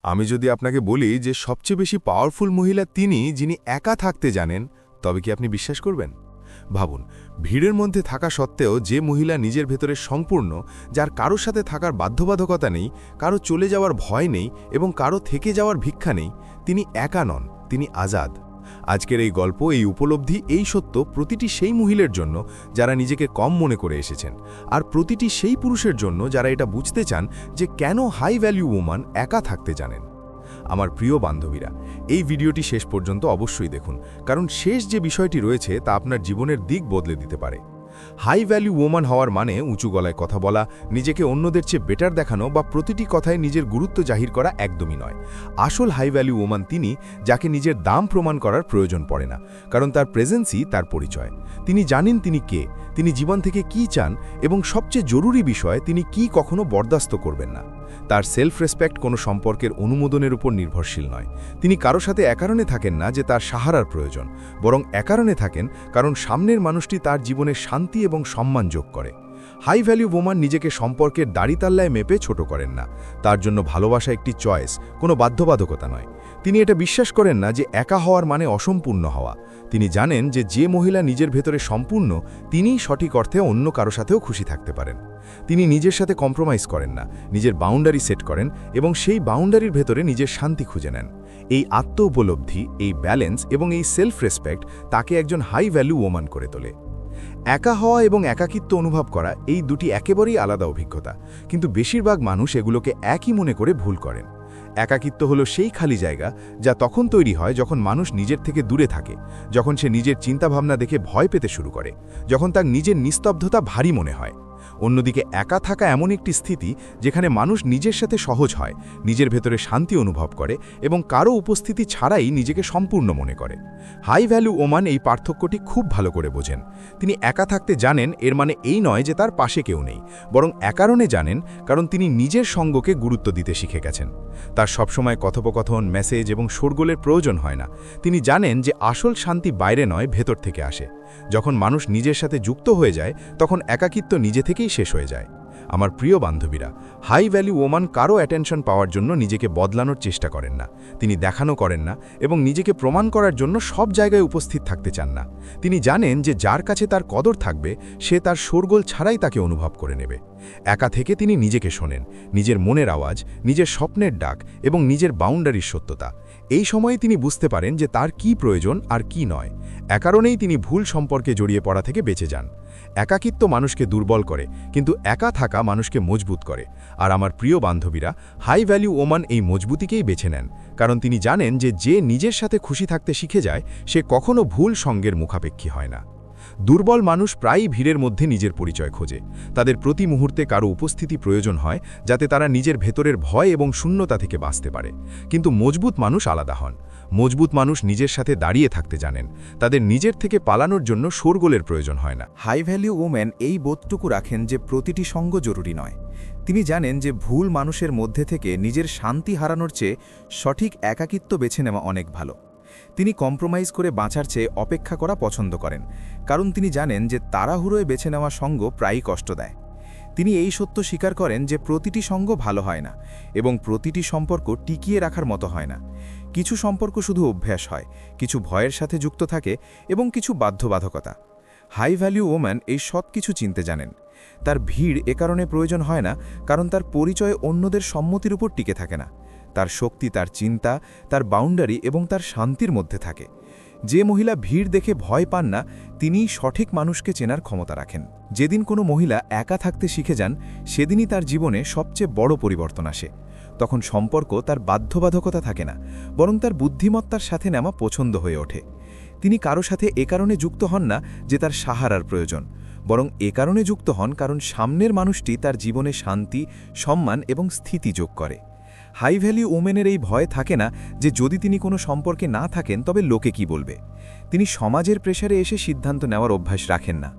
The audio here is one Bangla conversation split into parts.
আমি যদি আপনাকে বলি যে সবচেয়ে বেশি পাওয়ারফুল মহিলা তিনি, যিনি একা থাকতে জানেন, তবে কি আপনি বিশ্বাস করবেন? ভাবুন, ভিড়ের মধ্যে থাকা সত্ত্বেও যে মহিলা নিজের ভেতরে সম্পূর্ণ, যার কারোর সাথে থাকার বাধ্যবাধকতা নেই, কারো চলে যাওয়ার ভয় নেই এবং কারো থেকে যাওয়ার ভিক্ষা নেই, তিনি একা নন, তিনি আজাদ। আজকের এই গল্প, এই উপলব্ধি, এই সত্য প্রতিটি সেই মহিলার জন্য যারা নিজেকে কম মনে করে এসেছেন, আর প্রতিটি সেই পুরুষের জন্য যারা এটা বুঝতে চান যে কেন হাই ভ্যালু ওম্যান একা থাকতে জানেন। আমার প্রিয় বান্ধবীরা, এই ভিডিওটি শেষ পর্যন্ত অবশ্যই দেখুন, কারণ শেষ যে বিষয়টি রয়েছে তা আপনার জীবনের দিক বদলে দিতে পারে। হাই ভ্যালু ওম্যান হওয়ার মানে উঁচু গলায় কথা বলা, নিজেকে অন্যদের চেয়ে বেটার দেখানো বা প্রতিটি কথায় নিজের গুরুত্ব জাহির করা একদমই নয়। আসল হাই ভ্যালু ওম্যান তিনি, যাকে নিজের দাম প্রমাণ করার প্রয়োজন পড়ে না, কারণ তার প্রেজেন্সই তার পরিচয়। তিনি জানেন তিনি কে, তিনি জীবন থেকে কি চান এবং সবচেয়ে জরুরি বিষয় তিনি কি কখনো বরদাস্ত করবেন না। তার সেলফ রেসপেক্ট কোনো সম্পর্কের অনুমোদনের উপর নির্ভরশীল নয়। তিনি কারো সাথে একারণে থাকেন না যে তার সাহারার প্রয়োজন, বরং একারণে থাকেন কারণ সামনের মানুষটি তার জীবনে শান্তি এবং সম্মান যোগ করে। হাই ভ্যালু ওম্যান নিজেকে সম্পর্কের দাড়িতাল্লায় মেপে ছোট করেন না। তার জন্য ভালোবাসা একটি চয়েস, কোনো বাধ্যবাধকতা নয়। তিনি এটা বিশ্বাস করেন না যে একা হওয়ার মানে অসম্পূর্ণ হওয়া। তিনি জানেন যে যে মহিলা নিজের ভেতরে সম্পূর্ণ, তিনিই সঠিক অর্থে অন্য কারো সাথেও খুশি থাকতে পারেন। তিনি নিজের সাথে কম্প্রোমাইজ করেন না, নিজের বাউন্ডারি সেট করেন এবং সেই বাউন্ডারির ভেতরে নিজের শান্তি খুঁজে নেন। এই আত্ম উপলব্ধি, এই ব্যালেন্স এবং এই সেলফ রেসপেক্ট তাকে একজন হাই ভ্যালু ওম্যান করে তোলে। একা হওয়া এবং একাকিত্ব অনুভব করা, এই দুটি একেবারেই আলাদা অভিজ্ঞতা, কিন্তু বেশিরভাগ মানুষ এগুলোকে একই মনে করে ভুল করেন। একাকিত্ব হলো সেই খালি জায়গা যা তখন তৈরি হয় যখন মানুষ নিজের থেকে দূরে থাকে, যখন সে নিজের চিন্তাভাবনা দেখে ভয় পেতে শুরু করে, যখন তার নিজের নিস্তব্ধতা ভারী মনে হয়। অন্যদিকে একা থাকা এমন একটি স্থিতি যেখানে মানুষ নিজের সাথে সহজ হয়, নিজের ভেতরে শান্তি অনুভব করে এবং কারো উপস্থিতি ছাড়াই নিজেকে সম্পূর্ণ মনে করে। হাই ভ্যালু ওম্যান এই পার্থক্যটি খুব ভালো করে বোঝেন। তিনি একা থাকতে জানেন এর মানে এই নয় যে তার পাশে কেউ নেই, বরং একারণে জানেন কারণ তিনি নিজের সঙ্গকে গুরুত্ব দিতে শিখে গেছেন। তার সবসময় কথোপকথন, মেসেজ এবং শোরগোলের প্রয়োজন হয় না। তিনি জানেন যে আসল শান্তি বাইরে নয়, ভেতর থেকে আসে। যখন মানুষ নিজের সাথে যুক্ত হয়ে যায় তখন একাকিত্ব নিজে থেকেই শেষ হয়ে যায়। আমার প্রিয় বান্ধবীরা, হাই ভ্যালু ওম্যান কারো অ্যাটেনশন পাওয়ার জন্য নিজেকে বদলানোর চেষ্টা করেন না। তিনি দেখানো করেন না এবং নিজেকে প্রমাণ করার জন্য সব জায়গায় উপস্থিত থাকতে চান না। তিনি জানেন যে যার কাছে তার কদর থাকবে সে তার শোরগোল ছাড়াই তাকে অনুভব করে নেবে। একা থেকে তিনি নিজেকে শোনেন, নিজের মনের আওয়াজ, নিজের স্বপ্নের ডাক এবং নিজের বাউন্ডারির সত্যতা। এই সময়ে তিনি বুঝতে পারেন যে তার কি প্রয়োজন আর কি নয়। একারণেই তিনি ভুল সম্পর্কে জড়িয়ে পড়া থেকে বেঁচে যান। একাকিত্ব মানুষকে দুর্বল করে, কিন্তু একা থাকা মানুষকে মজবুত করে। আর আমার প্রিয় বান্ধবীরা, হাই ভ্যালু ওম্যান এই মজবুতিকেই বেছে নেন, কারণ তিনি জানেন যে যে নিজের সাথে খুশি থাকতে শিখে যায় সে কখনো ভুল সঙ্গের মুখাপেক্ষী হয় না। দুর্বল মানুষ প্রায়ই ভিড়ের মধ্যে নিজের পরিচয় খোঁজে। তাদের প্রতি মুহূর্তে কারো উপস্থিতি প্রয়োজন হয় যাতে তারা নিজের ভেতরের ভয় এবং শূন্যতা থেকে বাঁচতে পারে। কিন্তু মজবুত মানুষ আলাদা হন। মজবুত মানুষ নিজের সাথে দাঁড়িয়ে থাকতে জানেন। তাদের নিজের থেকে পালানোর জন্য শোরগোলের প্রয়োজন হয় না। হাই ভ্যালু ওম্যান এই বোধটুকু রাখেন যে প্রতিটি সঙ্গ জরুরি নয়। তিনি জানেন যে ভুল মানুষের মধ্যে থেকে নিজের শান্তি হারানোর চেয়ে সঠিক একাকিত্ব বেছে নেওয়া অনেক ভালো। তিনি কম্প্রোমাইজ করে বাঁচার চেয়ে অপেক্ষা করা পছন্দ করেন, কারণ তিনি জানেন যে তাড়াহুড়োয় বেছে নেওয়া সঙ্গ প্রায়ই কষ্ট দেয়। তিনি এই সত্য স্বীকার করেন যে প্রতিটি সঙ্গ ভালো হয় না এবং প্রতিটি সম্পর্ক টিকিয়ে রাখার মতো হয় না। কিছু সম্পর্ক শুধু অভ্যাস হয়, কিছু ভয়ের সাথে যুক্ত থাকে এবং কিছু বাধ্যবাধকতা। হাই ভ্যালু ওম্যান এই সব কিছু চিনতে জানেন। তার ভিড় এ কারণে প্রয়োজন হয় না কারণ তার পরিচয় অন্যদের সম্মতির উপর টিকে থাকে না। তার শক্তি তার চিন্তা, তার বাউন্ডারি এবং তার শান্তির মধ্যে থাকে। যে মহিলা ভিড় দেখে ভয় পান না, তিনিই সঠিক মানুষকে চেনার ক্ষমতা রাখেন। যেদিন কোনো মহিলা একা থাকতে শিখে যান, সেদিনই তার জীবনে সবচেয়ে বড় পরিবর্তন আসে। তখন সম্পর্ক তার বাধ্যবাধকতা থাকে না, বরং তার বুদ্ধিমত্তার সাথে নেওয়া পছন্দ হয়ে ওঠে। তিনি কারো সাথে এ কারণে যুক্ত হন না যে তার সাহারার প্রয়োজন, বরং এ কারণে যুক্ত হন কারণ সামনের মানুষটি তার জীবনে শান্তি, সম্মান এবং স্থিতি যোগ করে। হাই ভ্যালু ওমেনের এই ভয় থাকে না যে যদি তিনি কোনো সম্পর্কে না থাকেন তবে লোকে কি বলবে। তিনি সমাজের প্রেসারে এসে সিদ্ধান্ত নেওয়ার অভ্যাস রাখেন না।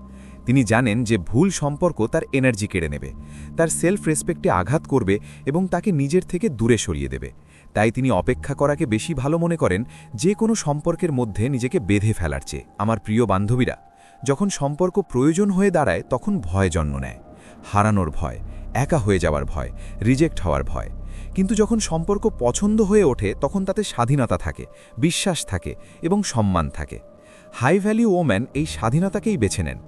তিনি জানেন যে ভুল সম্পর্ক তার এনার্জি কেড়ে নেবে, তার সেলফ রেসপেক্টে আঘাত করবে এবং তাকে নিজের থেকে দূরে সরিয়ে দেবে। তাই তিনি অপেক্ষা করাকে বেশি ভালো মনে করেন যে কোনো সম্পর্কের মধ্যে নিজেকে বেঁধে ফেলার চেয়ে। আমার প্রিয় বান্ধবীরা, যখন সম্পর্ক প্রয়োজন হয়ে দাঁড়ায় তখন ভয় জন্ম নেয়। হারানোর ভয়, একা হয়ে যাওয়ার ভয়, রিজেক্ট হওয়ার ভয়। কিন্তু যখন সম্পর্ক পছন্দ হয়ে ওঠে তখন তাতে স্বাধীনতা থাকে, বিশ্বাস থাকে এবং সম্মান থাকে। হাই ভ্যালু ওম্যান এই স্বাধীনতাকেই বেছে নেন।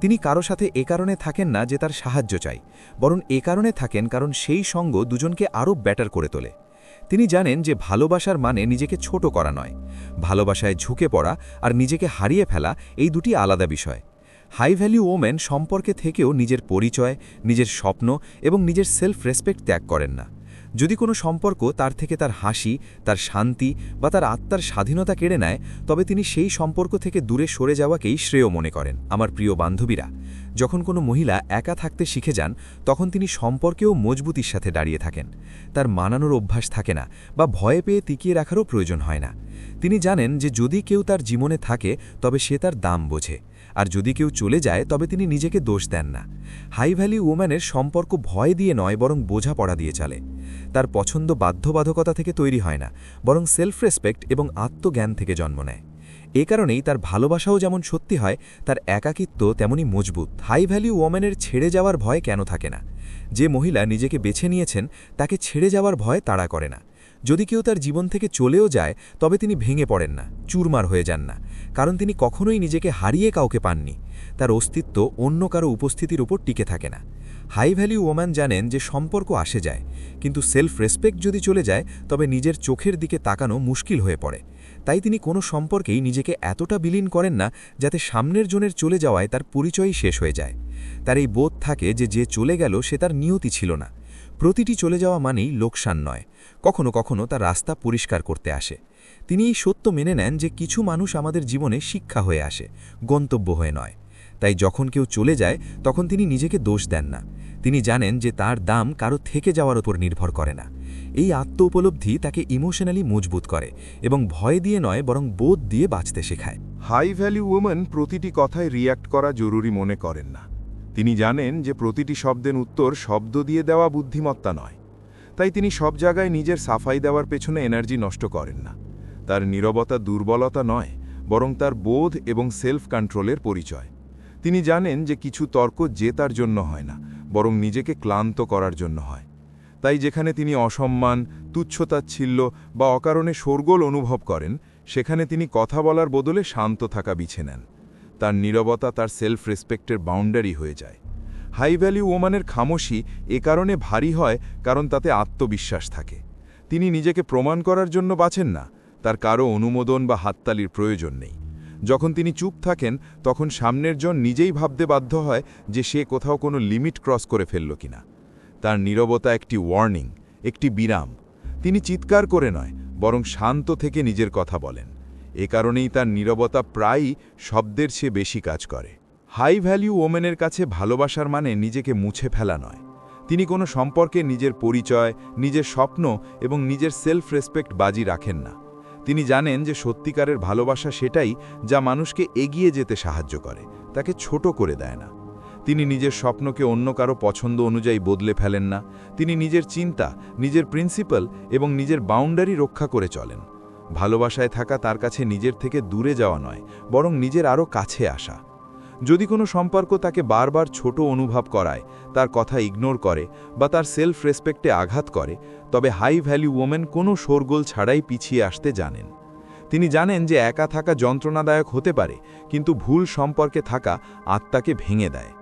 তিনি কারো সাথে এ কারণে থাকেন না যে তার সাহায্য চাই, বরং এ কারণে থাকেন কারণ সেই সঙ্গ দুজনকে আরও বেটার করে তোলে। তিনি জানেন যে ভালোবাসার মানে নিজেকে ছোট করা নয়, ভালোবাসায় ঝুঁকে পড়া আর নিজেকে হারিয়ে ফেলা এই দুটি আলাদা বিষয়। হাই ভ্যালু ওম্যান সম্পর্কে থেকেও নিজের পরিচয়, নিজের স্বপ্ন এবং নিজের সেলফ রেসপেক্ট ত্যাগ করেন না। যদি কোনো সম্পর্ক তার থেকে তার হাসি, তার শান্তি বা তার আত্মার স্বাধীনতা কেড়ে নেয়, তবে তিনি সেই সম্পর্ক থেকে দূরে সরে যাওয়াকেই শ্রেয় মনে করেন। আমার প্রিয় বান্ধবীরা, যখন কোনো মহিলা একা থাকতে শিখে যান, তখন তিনি সম্পর্কেও মজবুতির সাথে দাঁড়িয়ে থাকেন। তার মানানোর অভ্যাস থাকে না বা ভয়ে পেয়ে টিকিয়ে রাখারও প্রয়োজন হয় না। তিনি জানেন যে যদি কেউ তার জীবনে থাকে তবে সে তার দাম বোঝে, আর যদি কেউ চলে যায় তবে তিনি নিজেকে দোষ দেন না। হাই ভ্যালু ওম্যানের সম্পর্ক ভয় দিয়ে নয়, বরং বোঝাপড়া দিয়ে চলে। তার পছন্দ বাধ্যবাধকতা থেকে তৈরি হয় না, বরং সেলফ রেসপেক্ট এবং আত্মজ্ঞান থেকে জন্ম নেয়। এ কারণেই তার ভালোবাসাও যেমন সত্যি হয়, তার একাকিত্ব তেমনই মজবুত। হাই ভ্যালু ওম্যানের ছেড়ে যাওয়ার ভয় কেন থাকে না? যে মহিলা নিজেকে বেছে নিয়েছেন তাকে ছেড়ে যাওয়ার ভয় তাড়া করে না। যদি কেউ তার জীবন থেকে চলেও যায় তবে তিনি ভেঙে পড়েন না, চুরমার হয়ে যান না, কারণ তিনি কখনোই নিজেকে হারিয়ে কাউকে পাননি। তার অস্তিত্ব অন্য কারো উপস্থিতির উপর টিকে থাকে না। হাই ভ্যালু ওম্যান জানেন যে সম্পর্ক আসে যায়, কিন্তু সেলফ রেসপেক্ট যদি চলে যায় তবে নিজের চোখের দিকে তাকানো মুশকিল হয়ে পড়ে। তাই তিনি কোনো সম্পর্কেই নিজেকে এতটা বিলীন করেন না যাতে সামনের জনের চলে যাওয়ায় তার পরিচয়ই শেষ হয়ে যায়। তার এই বোধ থাকে যে যে চলে গেল সে তার নিয়তি ছিল না। প্রতিটি চলে যাওয়া মানেই লোকসান নয়, কখনো কখনো তার রাস্তা পরিষ্কার করতে আসে। তিনি এই সত্য মেনে নেন যে কিছু মানুষ আমাদের জীবনে শিক্ষা হয়ে আসে, গন্তব্য হয়ে নয়। তাই যখন কেউ চলে যায় তখন তিনি নিজেকে দোষ দেন না। তিনি জানেন যে তার দাম কারো থেকে যাওয়ার উপর নির্ভর করে না। এই আত্ম উপলব্ধি তাকে ইমোশনালি মজবুত করে এবং ভয় দিয়ে নয়, বরং বোধ দিয়ে বাঁচতে শেখায়। হাই ভ্যালু ওম্যান প্রতিটি কথায় রিয়্যাক্ট করা জরুরি মনে করেন না। তিনি জানেন যে প্রতিটি শব্দের উত্তর শব্দ দিয়ে দেওয়া বুদ্ধিমত্তা নয়। তাই তিনি সব জায়গায় নিজের সাফাই দেওয়ার পেছনে এনার্জি নষ্ট করেন না। তার নীরবতা দুর্বলতা নয়, বরং তার বোধ এবং সেলফ কন্ট্রোলের পরিচয়। তিনি জানেন যে কিছু তর্ক জেতার জন্য হয় না, বরং নিজেকে ক্লান্ত করার জন্য হয়। তাই যেখানে তিনি অসম্মান, তুচ্ছতাচ্ছিল্য বা অকারণে শোরগোল অনুভব করেন, সেখানে তিনি কথা বলার বদলে শান্ত থাকা বেছে নেন। তার নীরবতা তার সেলফ রেসপেক্টের বাউন্ডারি হয়ে যায়। হাই ভ্যালু ওম্যানের খামোশি এ কারণে ভারী হয় কারণ তাতে আত্মবিশ্বাস থাকে। তিনি নিজেকে প্রমাণ করার জন্য বাঁচেন না, তার কারো অনুমোদন বা হাততালির প্রয়োজন নেই। যখন তিনি চুপ থাকেন তখন সামনের জন নিজেই ভাবতে বাধ্য হয় যে সে কোথাও কোনো লিমিট ক্রস করে ফেলল কিনা। তার নীরবতা একটি ওয়ার্নিং, একটি বিরাম। তিনি চিৎকার করে নয়, বরং শান্ত থেকে নিজের কথা বলেন। এ কারণেই তার নীরবতা প্রায়ই শব্দের চেয়ে বেশি কাজ করে। হাই ভ্যালু ওমেনের কাছে ভালোবাসার মানে নিজেকে মুছে ফেলা নয়। তিনি কোনো সম্পর্কে নিজের পরিচয়, নিজের স্বপ্ন এবং নিজের সেলফ রেসপেক্ট বাজি রাখেন না। তিনি জানেন যে সত্যিকারের ভালোবাসা সেটাই যা মানুষকে এগিয়ে যেতে সাহায্য করে, তাকে ছোট করে দেয় না। তিনি নিজের স্বপ্নকে অন্য কারো পছন্দ অনুযায়ী বদলে ফেলেন না। তিনি নিজের চিন্তা, নিজের প্রিন্সিপাল এবং নিজের বাউন্ডারি রক্ষা করে চলেন। ভালোবাসায় থাকা তার কাছে নিজের থেকে দূরে যাওয়া নয়, বরং নিজের আরও কাছে আসা। যদি কোনো সম্পর্ক তাকে বারবার ছোট অনুভব করায়, তার কথা ইগনোর করে বা তার সেলফ রেসপেক্টে আঘাত করে, তবে হাই ভ্যালু ওমেন কোনো শোরগোল ছাড়াই পিছিয়ে আসতে জানেন। তিনি জানেন যে একা থাকা যন্ত্রণাদায়ক হতে পারে, কিন্তু ভুল সম্পর্কে থাকা আত্মাকে ভেঙে দেয়।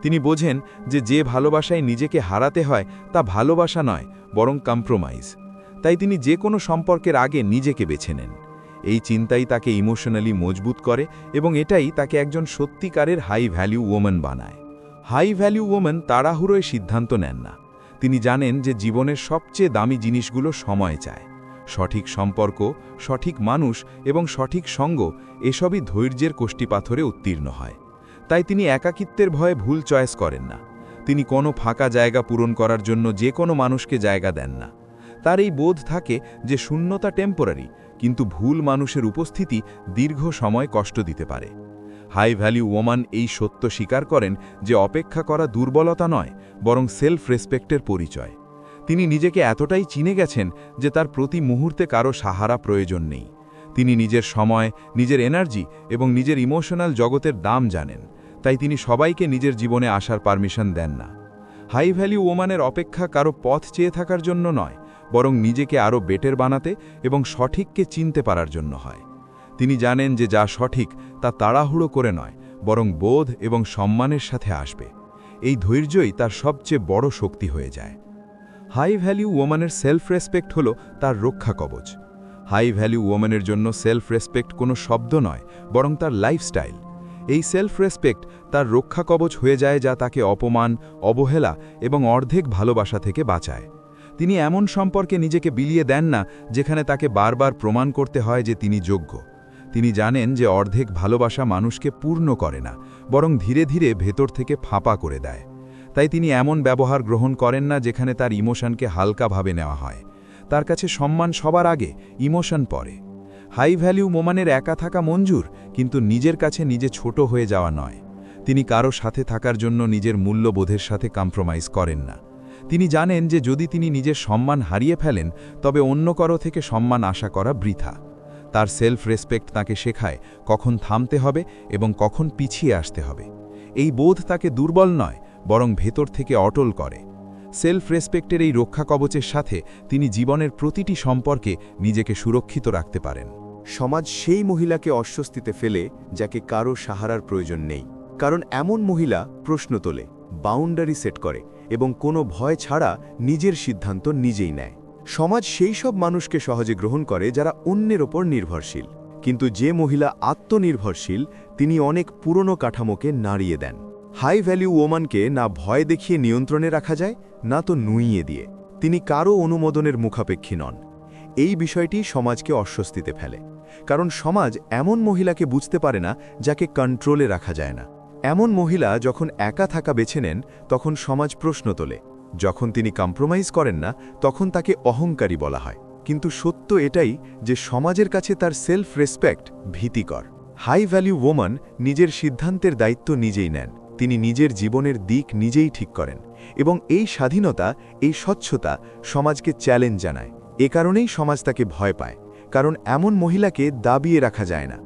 তিনি বোঝেন যে ভালোবাসায় নিজেকে হারাতে হয় তা ভালোবাসা নয়, বরং কম্প্রোমাইজ। তাই তিনি যে কোনো সম্পর্কের আগে নিজেকে বেছে নেন। এই চিন্তাই তাকে ইমোশনালি মজবুত করে এবং এটাই তাকে একজন সত্যিকারের হাই ভ্যালু ওম্যান বানায়। হাই ভ্যালু ওম্যান তাড়াহুড়োয় সিদ্ধান্ত নেন না। তিনি জানেন যে জীবনের সবচেয়ে দামি জিনিসগুলো সময় চায়। সঠিক সম্পর্ক, সঠিক মানুষ এবং সঠিক সঙ্গ এসবই ধৈর্যের কষ্টিপাথরে উত্তীর্ণ হয়। তাই তিনি একাকিত্বের ভয়ে ভুল চয়েস করেন না। তিনি কোনো ফাঁকা জায়গা পূরণ করার জন্য যে কোনো মানুষকে জায়গা দেন না। তার এই বোধ থাকে যে শূন্যতা টেম্পোরারি, কিন্তু ভুল মানুষের উপস্থিতি দীর্ঘ সময় কষ্ট দিতে পারে। হাই ভ্যালু ওম্যান এই সত্য স্বীকার করেন যে অপেক্ষা করা দুর্বলতা নয়, বরং সেলফ রেসপেক্টের পরিচয়। তিনি নিজেকে এতটাই চিনে গেছেন যে তার প্রতি মুহূর্তে কারো সাহারা প্রয়োজন নেই। তিনি নিজের সময়, নিজের এনার্জি এবং নিজের ইমোশনাল জগতের দাম জানেন। তাই তিনি সবাইকে নিজের জীবনে আসার পারমিশন দেন না। হাই ভ্যালু ওম্যানের অপেক্ষা কারো পথ চেয়ে থাকার জন্য নয়, বরং নিজেকে আরও বেটার বানাতে এবং সঠিককে চিনতে পারার জন্য হয়। তিনি জানেন যে যা সঠিক তা তাড়াহুড়ো করে নয়, বরং বোধ এবং সম্মানের সাথে আসবে। এই ধৈর্যই তার সবচেয়ে বড় শক্তি হয়ে যায়। হাই ভ্যালু ওম্যানের সেলফ রেসপেক্ট হল তার রক্ষা কবচ। হাই ভ্যালু ওম্যানের জন্য সেলফ রেসপেক্ট কোনো শব্দ নয়, বরং তার লাইফস্টাইল। এই সেলফ রেসপেক্ট তার রক্ষা কবচ হয়ে যায়, যা তাকে অপমান, অবহেলা এবং অর্ধেক ভালোবাসা থেকে বাঁচায়। তিনি এমন সম্পর্কে নিজেকে বিলিয়ে দেন না যেখানে তাকে বারবার প্রমাণ করতে হয় যে তিনি যোগ্য। তিনি জানেন যে অর্ধেক ভালোবাসা মানুষকে পূর্ণ করে না, বরং ধীরে ধীরে ভেতর থেকে ফাঁপা করে দেয়। তাই তিনি এমন ব্যবহার গ্রহণ করেন না যেখানে তার ইমোশনকে হালকাভাবে নেওয়া হয়। তার কাছে সম্মান সবার আগে, ইমোশন পরে। হাই ভ্যালু ওম্যানের একা থাকা মঞ্জুর, কিন্তু নিজের কাছে নিজে ছোট হয়ে যাওয়া নয়। তিনি কারো সাথে থাকার জন্য নিজের মূল্যবোধের সাথে কম্প্রোমাইজ করেন না। তিনি জানেন যে যদি তিনি নিজের সম্মান হারিয়ে ফেলেন, তবে অন্য কারো থেকে সম্মান আশা করা বৃথা। তার সেলফ রেসপেক্ট তাকে শেখায় কখন থামতে হবে এবং কখন পিছিয়ে আসতে হবে। এই বোধ তাকে দুর্বল নয়, বরং ভেতর থেকে অটল করে। সেলফ রেসপেক্টের এই রক্ষা কবচের সাথে তিনি জীবনের প্রতিটি সম্পর্কে নিজেকে সুরক্ষিত রাখতে পারেন। সমাজ সেই মহিলাকে অস্বস্তিতে ফেলে যাকে কারো সাহারার প্রয়োজন নেই, কারণ এমন মহিলা প্রশ্ন তোলে, বাউন্ডারি সেট করে এবং কোনো ভয় ছাড়া নিজের সিদ্ধান্ত নিজেই নেয়। সমাজ সেই সব মানুষকে সহজে গ্রহণ করে যারা অন্যের ওপর নির্ভরশীল, কিন্তু যে মহিলা আত্মনির্ভরশীল তিনি অনেক পুরনো কাঠামোকে নাড়িয়ে দেন। হাই ভ্যালু ওম্যানকে না ভয় দেখিয়ে নিয়ন্ত্রণে রাখা যায়, না তো নুইয়ে দিয়ে। তিনি কারও অনুমোদনের মুখাপেক্ষী নন। এই বিষয়টি সমাজকে অস্বস্তিতে ফেলে, কারণ সমাজ এমন মহিলাকে বুঝতে পারে না যাকে কন্ট্রোলে রাখা যায় না। এমন মহিলা যখন একা থাকা বেছে নেন, তখন সমাজ প্রশ্ন তোলে। যখন তিনি কম্প্রোমাইজ করেন না, তখন তাকে অহংকারী বলা হয়। কিন্তু সত্য এটাই যে সমাজের কাছে তার সেলফ রেসপেক্ট ভীতিকর। হাই ভ্যালু ওম্যান নিজের সিদ্ধান্তের দায়িত্ব নিজেই নেন। তিনি নিজের জীবনের দিক নিজেই ঠিক করেন, এবং এই স্বাধীনতা, এই স্বচ্ছতা সমাজকে চ্যালেঞ্জ জানায়। এ কারণেই সমাজ তাকে ভয় পায়, কারণ এমন মহিলাকে দাবিয়ে রাখা যায় না,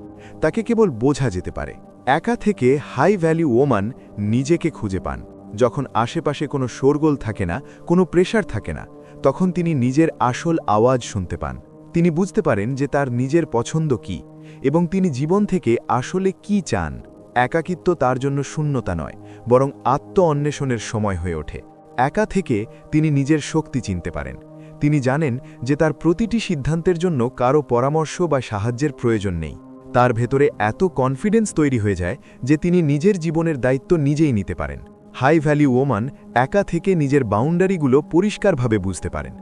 তাকে কেবল বোঝা যেতে পারে। একা থেকে হাই ভ্যালু ওম্যান নিজেকে খুঁজে পান। যখন আশেপাশে কোনো শোরগোল থাকে না, কোনো প্রেশার থাকে না, তখন তিনি নিজের আসল আওয়াজ শুনতে পান। তিনি বুঝতে পারেন যে তার নিজের পছন্দ কি এবং তিনি জীবন থেকে আসলে কি চান। একাকিত্ব তার জন্য শূন্যতা নয়, বরং আত্ম-অন্বেষণের সময় হয়ে ওঠে। একা থেকে তিনি নিজের শক্তি চিনতে পারেন। তিনি জানেন যে তার প্রতিটি সিদ্ধান্তের জন্য কারো পরামর্শ বা সাহায্যের প্রয়োজন নেই। তার ভেতরে এত কনফিডেন্স তৈরি হয়ে যায় যে তিনি নিজের জীবনের দায়িত্ব নিজেই নিতে পারেন। হাই ভ্যালু ওম্যান একা থেকে নিজের বাউন্ডারিগুলো পরিষ্কারভাবে বুঝতে পারেন।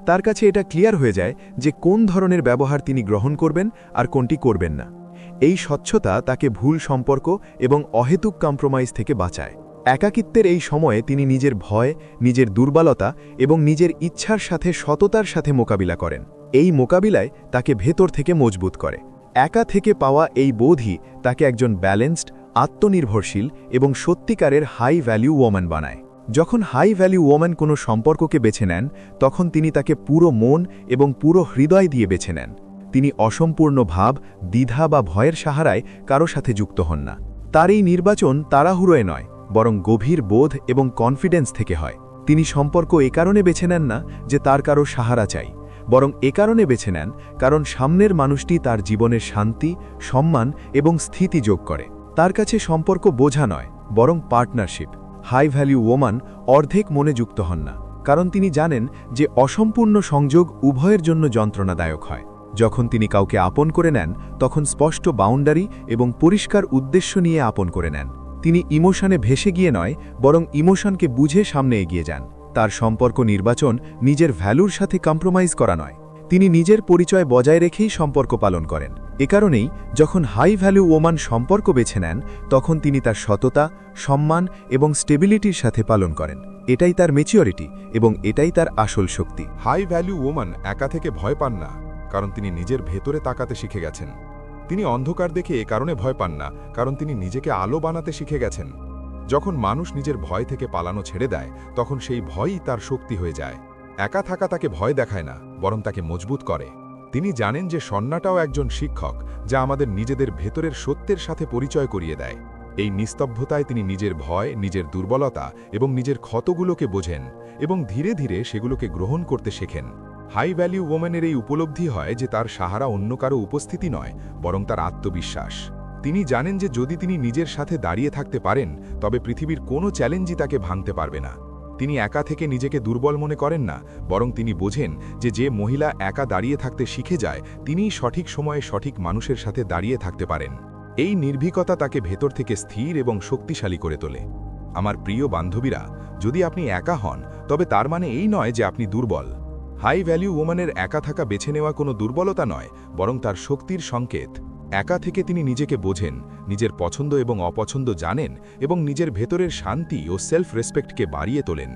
তার কাছে এটা ক্লিয়ার হয়ে যায় যে কোন ধরনের ব্যবহার তিনি গ্রহণ করবেন আর কোনটি করবেন না। এই স্বচ্ছতা তাকে ভুল সম্পর্ক এবং অহেতুক কম্প্রোমাইজ থেকে বাঁচায়। একাকিত্বের এই সময়ে তিনি নিজের ভয়, নিজের দুর্বলতা এবং নিজের ইচ্ছার সাথে সততার সাথে মোকাবিলা করেন। এই মোকাবিলায় তাকে ভেতর থেকে মজবুত করে। একা থেকে পাওয়া এই বোধই তাকে একজন ব্যালেন্সড, আত্মনির্ভরশীল এবং সত্যিকারের হাই ভ্যালু ওম্যান বানায়। যখন হাই ভ্যালু ওম্যান কোনো সম্পর্ককে বেছে নেন, তখন তিনি তাকে পুরো মন এবং পুরো হৃদয় দিয়ে বেছে নেন। তিনি অসম্পূর্ণ ভাব, দ্বিধা বা ভয়ের সাহারায় কারো সাথে যুক্ত হন না। তার এই নির্বাচন তাড়াহুড়োয় নয়, বরং গভীর বোধ এবং কনফিডেন্স থেকে হয়। তিনি সম্পর্ক এ কারণে বেছে নেন না যে তার কারো সাহারা চাই, বরং এ কারণে বেছে নেন কারণ সামনের মানুষটি তার জীবনের শান্তি, সম্মান এবং স্থিতি যোগ করে। তার কাছে সম্পর্ক বোঝা নয়, বরং পার্টনারশিপ। হাই ভ্যালু ওম্যান অর্ধেক মনে যুক্ত হন না, কারণ তিনি জানেন যে অসম্পূর্ণ সংযোগ উভয়ের জন্য যন্ত্রণাদায়ক হয়। যখন তিনি কাউকে আপন করে নেন, তখন স্পষ্ট বাউন্ডারি এবং পরিষ্কার উদ্দেশ্য নিয়ে আপন করে নেন। তিনি ইমোশনে ভেসে গিয়ে নয়, বরং ইমোশনকে বুঝে সামনে এগিয়ে যান। তার সম্পর্ক নির্বাচন নিজের ভ্যালুর সাথে কম্প্রোমাইজ করা নয়। তিনি নিজের পরিচয় বজায় রেখেই সম্পর্ক পালন করেন। এ কারণেই যখন হাই ভ্যালু ওম্যান সম্পর্ক বেছে নেন, তখন তিনি তার সততা, সম্মান এবং স্টেবিলিটির সাথে পালন করেন। এটাই তার ম্যাচিউরিটি এবং এটাই তার আসল শক্তি। হাই ভ্যালু ওম্যান একা থেকে ভয় পান না, কারণ তিনি নিজের ভেতরে তাকাতে শিখে গেছেন। তিনি অন্ধকার দেখে এ কারণে ভয় পান না, কারণ তিনি নিজেকে আলো বানাতে শিখে গেছেন। যখন মানুষ নিজের ভয় থেকে পালানো ছেড়ে দেয়, তখন সেই ভয়ই তার শক্তি হয়ে যায়। একা থাকা তাকে ভয় দেখায় না, বরং তাকে মজবুত করে। তিনি জানেন যে সন্ন্যাটাও একজন শিক্ষক, যা আমাদের নিজেদের ভেতরের সত্যের সাথে পরিচয় করিয়ে দেয়। এই নিস্তব্ধতায় তিনি নিজের ভয়, নিজের দুর্বলতা এবং নিজের ক্ষতগুলোকে বোঝেন এবং ধীরে ধীরে সেগুলোকে গ্রহণ করতে শেখেন। হাই ভ্যালিউ ওম্যানের এই উপলব্ধি হয় যে তার সাহারা অন্য কারো উপস্থিতি নয়, বরং তার আত্মবিশ্বাস। তিনি জানেন যে যদি তিনি নিজের সাথে দাঁড়িয়ে থাকতে পারেন, তবে পৃথিবীর কোনো চ্যালেঞ্জই তাকে ভাঙতে পারবে না। তিনি একা থেকে নিজেকে দুর্বল মনে করেন না, বরং তিনি বোঝেন যে মহিলা একা দাঁড়িয়ে থাকতে শিখে যায়, তিনিই সঠিক সময়ে সঠিক মানুষের সাথে দাঁড়িয়ে থাকতে পারেন। এই নির্ভীকতা তাকে ভেতর থেকে স্থির এবং শক্তিশালী করে তোলে। আমার প্রিয় বান্ধবীরা, যদি আপনি একা হন, তবে তার মানে এই নয় যে আপনি দুর্বল। হাই ভ্যালিউ ওম্যানের একা থাকা বেছে নেওয়া কোনো দুর্বলতা নয়, বরং তার শক্তির সংকেত। একা থেকে তিনি নিজেকে বোঝেন, নিজের পছন্দ এবং অপছন্দ জানেন এবং নিজের ভেতরের শান্তি ও সেলফ রেসপেক্টকে বাড়িয়ে তোলেন।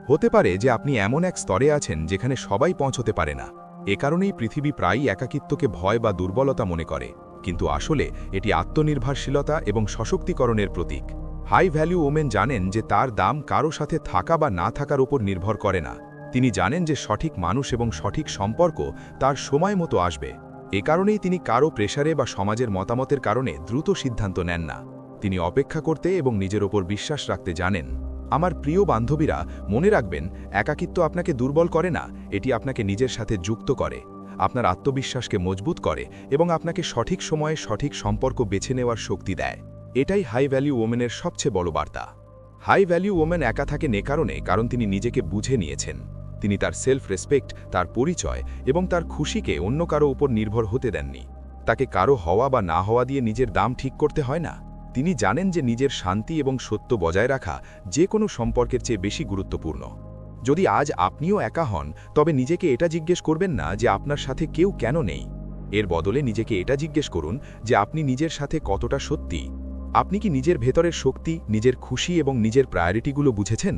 হতে পারে যে আপনি এমন এক স্তরে আছেন যেখানে সবাই পৌঁছতে পারে না। এ কারণেই পৃথিবী প্রায়ই একাকিত্বকে ভয় বা দুর্বলতা মনে করে, কিন্তু আসলে এটি আত্মনির্ভরশীলতা এবং সশক্তিকরণের প্রতীক। হাই ভ্যালিউ ওমেন জানেন যে তার দাম কারো সাথে থাকা বা না থাকার উপর নির্ভর করে না। তিনি জানেন যে সঠিক মানুষ এবং সঠিক সম্পর্ক তার সময় মতো আসবে। এ কারণেই তিনি কারো প্রেসারে বা সমাজের মতামতের কারণে দ্রুত সিদ্ধান্ত নেন না। তিনি অপেক্ষা করতে এবং নিজের ওপর বিশ্বাস রাখতে জানেন। আমার প্রিয় বান্ধবীরা, মনে রাখবেন, একাকিত্ব আপনাকে দুর্বল করে না, এটি আপনাকে নিজের সাথে যুক্ত করে, আপনার আত্মবিশ্বাসকে মজবুত করে এবং আপনাকে সঠিক সময়ে সঠিক সম্পর্ক বেছে নেওয়ার শক্তি দেয়। এটাই হাই ভ্যালিউ ওমেনের সবচেয়ে বড় বার্তা। হাই ভ্যালিউ ওমেন একা থাকে কারণ তিনি নিজেকে বুঝে নিয়েছেন। তিনি তার সেলফ রেসপেক্ট, তার পরিচয় এবং তার খুশিকে অন্য কারো উপর নির্ভর হতে দেননি। তাকে কারো হওয়া বা না হওয়া দিয়ে নিজের দাম ঠিক করতে হয় না। তিনি জানেন যে নিজের শান্তি এবং সত্য বজায় রাখা যে কোনো সম্পর্কের চেয়ে বেশি গুরুত্বপূর্ণ। যদি আজ আপনিও একা হন, তবে নিজেকে এটা জিজ্ঞেস করবেন না যে আপনার সাথে কেউ কেন নেই। এর বদলে নিজেকে এটা জিজ্ঞেস করুন যে আপনি নিজের সাথে কতটা সত্যি। আপনি কি নিজের ভেতরের শক্তি, নিজের খুশি এবং নিজের প্রায়োরিটিগুলো বুঝেছেন?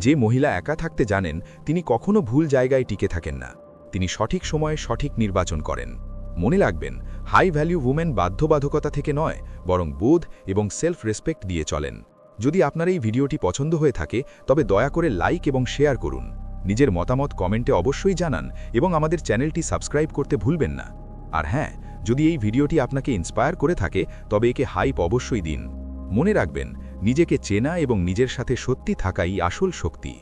যে মহিলা একা থাকতে জানেন, তিনি কখনো ভুল জায়গায় টিকে থাকেন না। তিনি সঠিক সময়ে সঠিক নির্বাচন করেন। মনে রাখবেন, হাই ভ্যালিউ উমেন বাধ্যবাধকতা থেকে নয়, বরং বোধ এবং সেলফ রেসপেক্ট দিয়ে চলেন। যদি আপনার এই ভিডিওটি পছন্দ হয়ে থাকে, তবে দয়া করে লাইক এবং শেয়ার করুন। নিজের মতামত কমেন্টে অবশ্যই জানান এবং আমাদের চ্যানেলটি সাবস্ক্রাইব করতে ভুলবেন না। আর হ্যাঁ, যদি এই ভিডিওটি আপনাকে ইন্সপায়ার করে থাকে, তবে একে হাইপ অবশ্যই দিন। মনে রাখবেন, নিজেকে চেনা এবং নিজের সাথে সত্যি থাকাই আসল শক্তি।